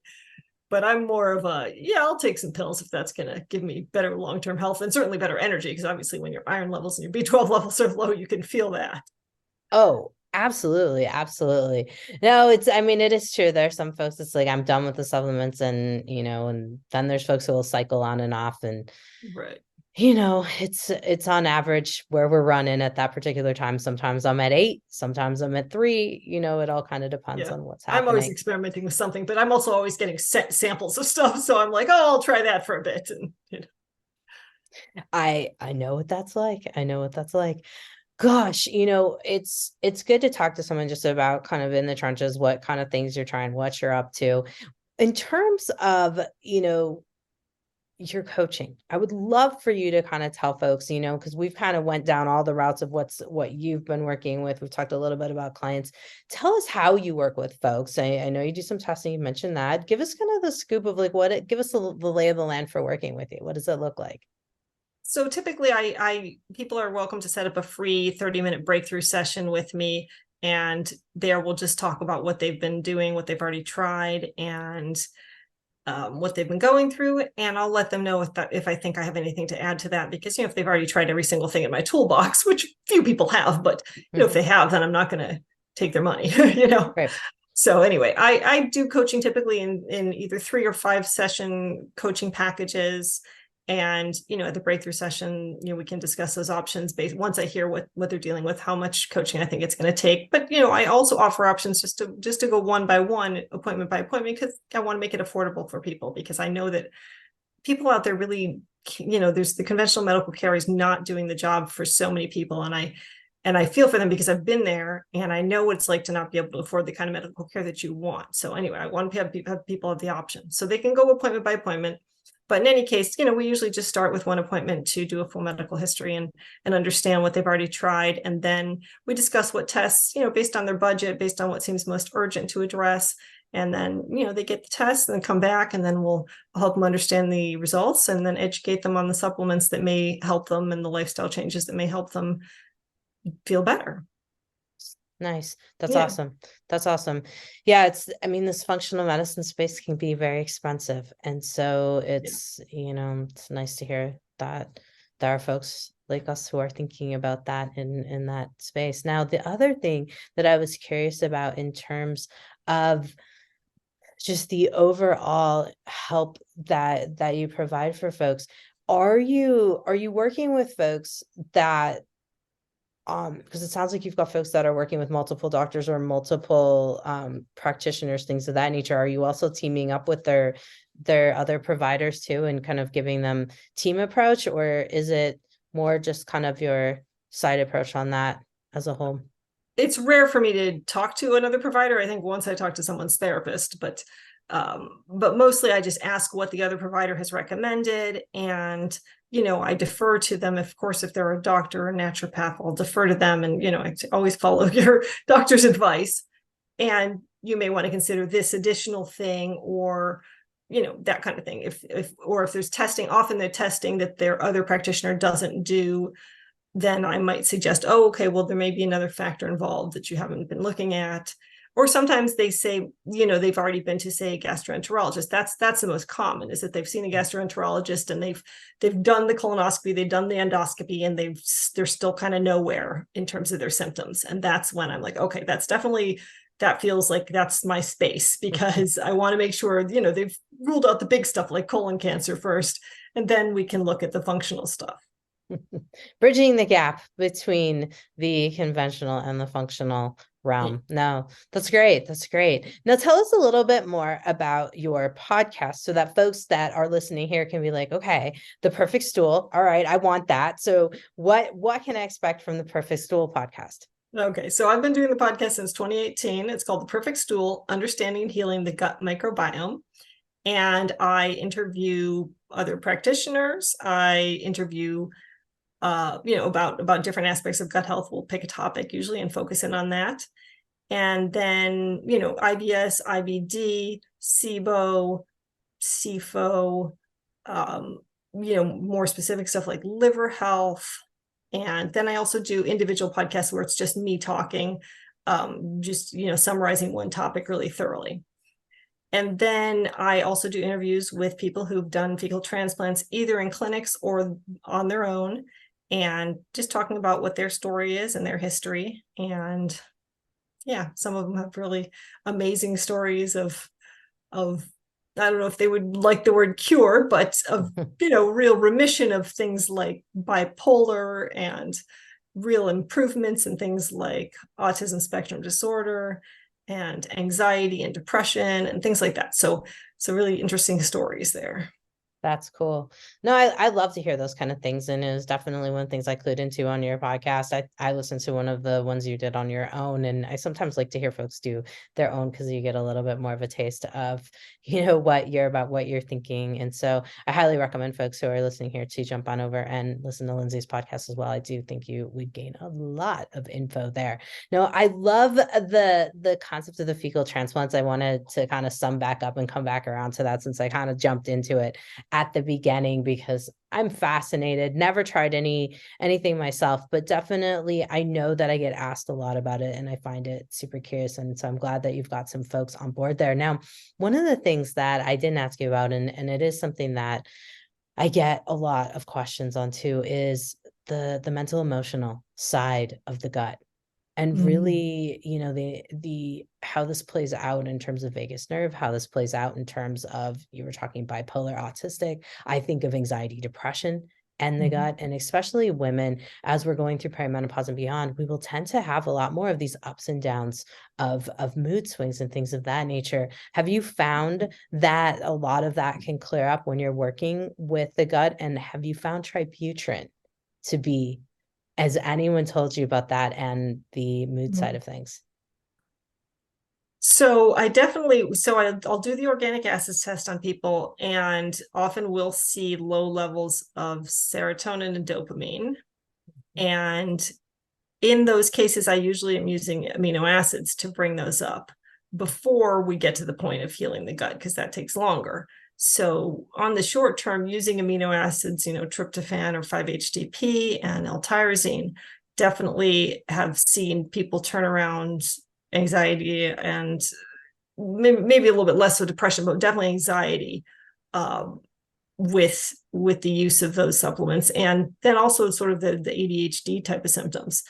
[SPEAKER 2] But I'm more of I'll take some pills if that's going to give me better long-term health and certainly better energy. Because obviously when your iron levels and your B12 levels are low, you can feel that.
[SPEAKER 3] Oh, absolutely. Absolutely. No, it is true. There's some folks that's like, I'm done with the supplements, and, and then there's folks who will cycle on and off, and,
[SPEAKER 2] right.
[SPEAKER 3] It's on average where we're running at that particular time. Sometimes I'm at 8, sometimes I'm at 3, it all kind of depends on what's happening.
[SPEAKER 2] I'm always experimenting with something, but I'm also always getting samples of stuff. So I'm like, oh, I'll try that for a bit. And,
[SPEAKER 3] I know what that's like. I know what that's like. Gosh, it's good to talk to someone just about kind of in the trenches, what kind of things you're trying, what you're up to. In terms of, your coaching, I would love for you to kind of tell folks, because we've kind of went down all the routes of what you've been working with. We've talked a little bit about clients. Tell us how you work with folks. I know you do some testing. You mentioned that. Give us kind of the scoop of like give us the lay of the land for working with you. What does it look like?
[SPEAKER 2] So typically people are welcome to set up a free 30-minute breakthrough session with me. And there we'll just talk about what they've been doing, what they've already tried, and what they've been going through. And I'll let them know if I think I have anything to add to that, because, if they've already tried every single thing in my toolbox, which few people have, but, if they have, then I'm not going to take their money,
[SPEAKER 3] Right.
[SPEAKER 2] So anyway, I do coaching typically in either 3 or 5 session coaching packages. And, at the breakthrough session, we can discuss those options based once I hear what they're dealing with, how much coaching I think it's going to take. But, I also offer options just to go one by one, appointment by appointment, because I want to make it affordable for people, because I know that people out there really, there's the conventional medical care is not doing the job for so many people. And I feel for them because I've been there and I know what it's like to not be able to afford the kind of medical care that you want. So anyway, I want to have people have the option, so they can go appointment by appointment. But in any case, we usually just start with one appointment to do a full medical history and understand what they've already tried. And then we discuss what tests, based on their budget, based on what seems most urgent to address. And then, they get the tests and then come back, and then we'll help them understand the results and then educate them on the supplements that may help them and the lifestyle changes that may help them feel better.
[SPEAKER 3] Nice. That's awesome. That's awesome. Yeah. This functional medicine space can be very expensive. And so it's nice to hear that there are folks like us who are thinking about that in that space. Now, the other thing that I was curious about in terms of just the overall help that you provide for folks, are you working with folks that, because it sounds like you've got folks that are working with multiple doctors or multiple practitioners, things of that nature. Are you also teaming up with their other providers too, and kind of giving them team approach, or is it more just kind of your side approach on that as a whole?
[SPEAKER 2] it's rare for me to talk to another provider. I think once I talk to someone's therapist, but mostly I just ask what the other provider has recommended. And, I defer to them. Of course, if they're a doctor or naturopath, I'll defer to them. And, I always follow your doctor's advice. And you may want to consider this additional thing, or, that kind of thing. If there's testing, often the testing that their other practitioner doesn't do, then I might suggest, oh, okay, well, there may be another factor involved that you haven't been looking at. Or sometimes they say, they've already been to, say, a gastroenterologist. That's the most common, is that they've seen a gastroenterologist and they've done the colonoscopy, they've done the endoscopy, and they're still kind of nowhere in terms of their symptoms. And that's when I'm like, okay, that feels like that's my space, because I want to make sure, they've ruled out the big stuff like colon cancer first, and then we can look at the functional stuff.
[SPEAKER 3] Bridging the gap between the conventional and the functional realm. No, that's great. That's great. Now tell us a little bit more about your podcast, so that folks that are listening here can be like, okay, the Perfect Stool. All right, I want that. So what can I expect from the Perfect Stool podcast?
[SPEAKER 2] Okay, so I've been doing the podcast since 2018. It's called The Perfect Stool, Understanding and Healing the Gut Microbiome. And I interview other practitioners. I interview about different aspects of gut health. We'll pick a topic usually and focus in on that. And then, IBS, IBD, SIBO, SIFO, more specific stuff like liver health. And then I also do individual podcasts where it's just me talking, summarizing one topic really thoroughly. And then I also do interviews with people who've done fecal transplants, either in clinics or on their own, and just talking about what their story is and their history. And yeah, some of them have really amazing stories of I don't know if they would like the word cure, but of, real remission of things like bipolar, and real improvements in things like autism spectrum disorder and anxiety and depression and things like that. So really interesting stories there.
[SPEAKER 3] That's cool. No, I love to hear those kind of things. And it was definitely one of the things I clued into on your podcast. I listened to one of the ones you did on your own. And I sometimes like to hear folks do their own, because you get a little bit more of a taste of, what you're thinking. And so I highly recommend folks who are listening here to jump on over and listen to Lindsay's podcast as well. I do think we'd gain a lot of info there. No, I love the concept of the fecal transplants. I wanted to kind of sum back up and come back around to that, since I kind of jumped into it at the beginning, because I'm fascinated. Never tried anything myself, but definitely I know that I get asked a lot about it, and I find it super curious. And so I'm glad that you've got some folks on board there. Now, one of the things that I didn't ask you about, and it is something that I get a lot of questions on too, is the mental emotional side of the gut. And really, the how this plays out in terms of vagus nerve, how this plays out in terms of, you were talking bipolar, autistic. I think of anxiety, depression, and the gut. And especially women, as we're going through perimenopause and beyond, we will tend to have a lot more of these ups and downs of mood swings and things of that nature. Have you found that a lot of that can clear up when you're working with the gut? And have you found tributyrin to be, has anyone told you about that and the mood side of things?
[SPEAKER 2] So I'll do the organic acids test on people, and often we'll see low levels of serotonin and dopamine. And in those cases, I usually am using amino acids to bring those up before we get to the point of healing the gut, because that takes longer. So on the short term, using amino acids, tryptophan or 5-HTP and L-tyrosine, definitely have seen people turn around anxiety, and maybe a little bit less of depression, but definitely anxiety with the use of those supplements. And then also sort of the ADHD type of symptoms.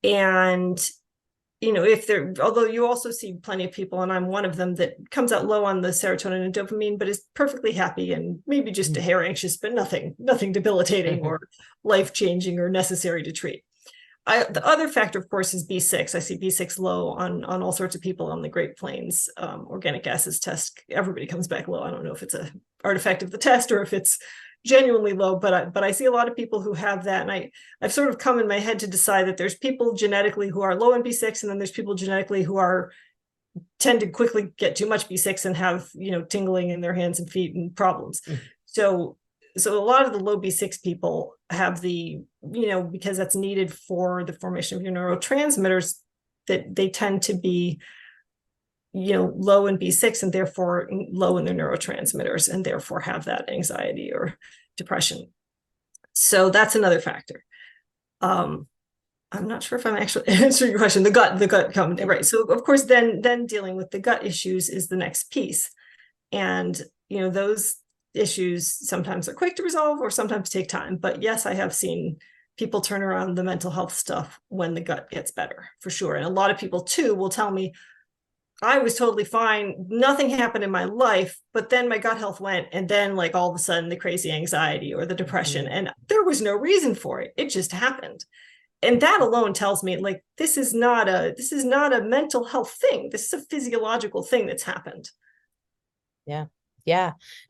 [SPEAKER 2] And although you also see plenty of people, and I'm one of them, that comes out low on the serotonin and dopamine, but is perfectly happy and maybe just a hair anxious, but nothing debilitating or life-changing or necessary to treat. The other factor, of course, is B6. I see B6 low on all sorts of people on the Great Plains organic acids test. Everybody comes back low. I don't know if it's an artifact of the test or if it's genuinely low, but I see a lot of people who have that. And I've sort of come in my head to decide that there's people genetically who are low in B6, and then there's people genetically who tend to quickly get too much B6 and have, tingling in their hands and feet and problems. So a lot of the low B6 people have because that's needed for the formation of your neurotransmitters, that they tend to be, low in B6 and therefore low in their neurotransmitters, and therefore have that anxiety or depression. So that's another factor. I'm not sure if I'm actually answering your question. The gut comment, right? So of course, then dealing with the gut issues is the next piece, and those issues sometimes are quick to resolve or sometimes take time. But yes, I have seen people turn around the mental health stuff when the gut gets better, for sure. And a lot of people too will tell me, I was totally fine, nothing happened in my life, but then my gut health went, and then like all of a sudden the crazy anxiety or the depression, and there was no reason for it. It just happened. And that alone tells me, like, this is not a mental health thing. This is a physiological thing that's happened.
[SPEAKER 3] Yeah.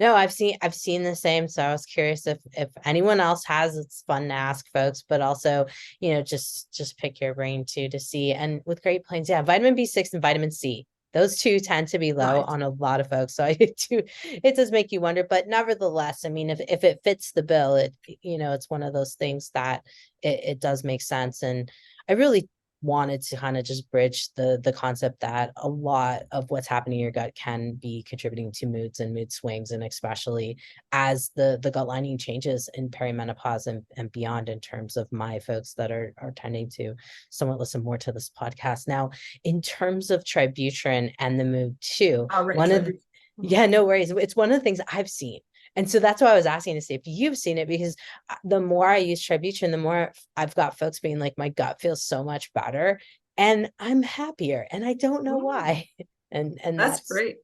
[SPEAKER 3] No, I've seen the same. So I was curious if anyone else has. It's fun to ask folks, but also, just pick your brain too to see. And with Great Plains, vitamin B6 and vitamin C, those two tend to be low on a lot of folks. So it does make you wonder, but nevertheless, I mean, if it fits the bill, it's one of those things that it does make sense. And I really wanted to kind of just bridge the concept that a lot of what's happening in your gut can be contributing to moods and mood swings, and especially as the gut lining changes in perimenopause and beyond, in terms of my folks that are tending to somewhat listen more to this podcast. Now, in terms of tributyrin and the mood too, no worries. It's one of the things I've seen. And so that's why I was asking to see if you've seen it, because the more I use tributyrin, the more I've got folks being like, my gut feels so much better and I'm happier, and I don't know why. And
[SPEAKER 2] that's great.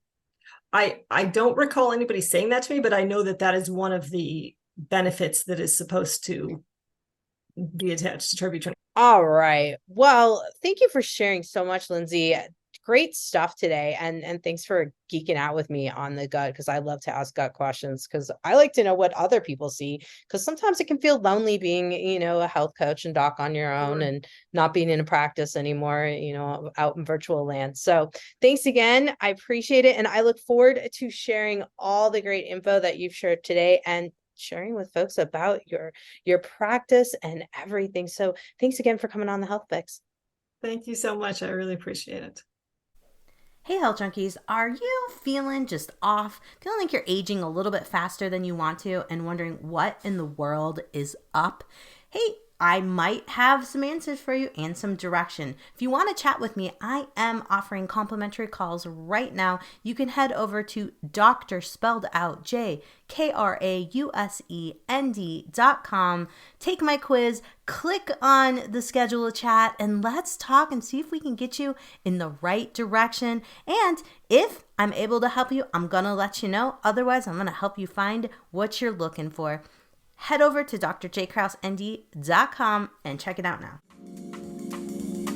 [SPEAKER 2] I don't recall anybody saying that to me, but I know that is one of the benefits that is supposed to be attached to tributyrin.
[SPEAKER 3] All right. Well, thank you for sharing so much, Lindsay. Great stuff today. And thanks for geeking out with me on the gut, because I love to ask gut questions, because I like to know what other people see, because sometimes it can feel lonely being, a health coach and doc on your own and not being in a practice anymore, out in virtual land. So thanks again. I appreciate it. And I look forward to sharing all the great info that you've shared today and sharing with folks about your practice and everything. So thanks again for coming on the Health Fix.
[SPEAKER 2] Thank you so much. I really appreciate it.
[SPEAKER 1] Hey Health Junkies, are you feeling just off? Feeling like you're aging a little bit faster than you want to and wondering what in the world is up? Hey, I might have some answers for you and some direction. If you want to chat with me, I am offering complimentary calls right now. You can head over to Dr. spelled out JKRAUSEND.com. Take my quiz, click on the schedule a chat, and let's talk and see if we can get you in the right direction. And if I'm able to help you, I'm going to let you know. Otherwise, I'm going to help you find what you're looking for. Head over to drjkrausend.com and check it out now.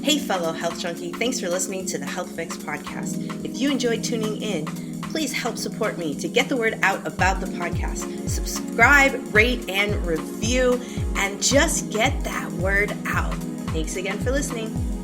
[SPEAKER 1] Hey, fellow health junkie, thanks for listening to the Health Fix podcast. If you enjoyed tuning in, please help support me to get the word out about the podcast. Subscribe, rate, and review, and just get that word out. Thanks again for listening.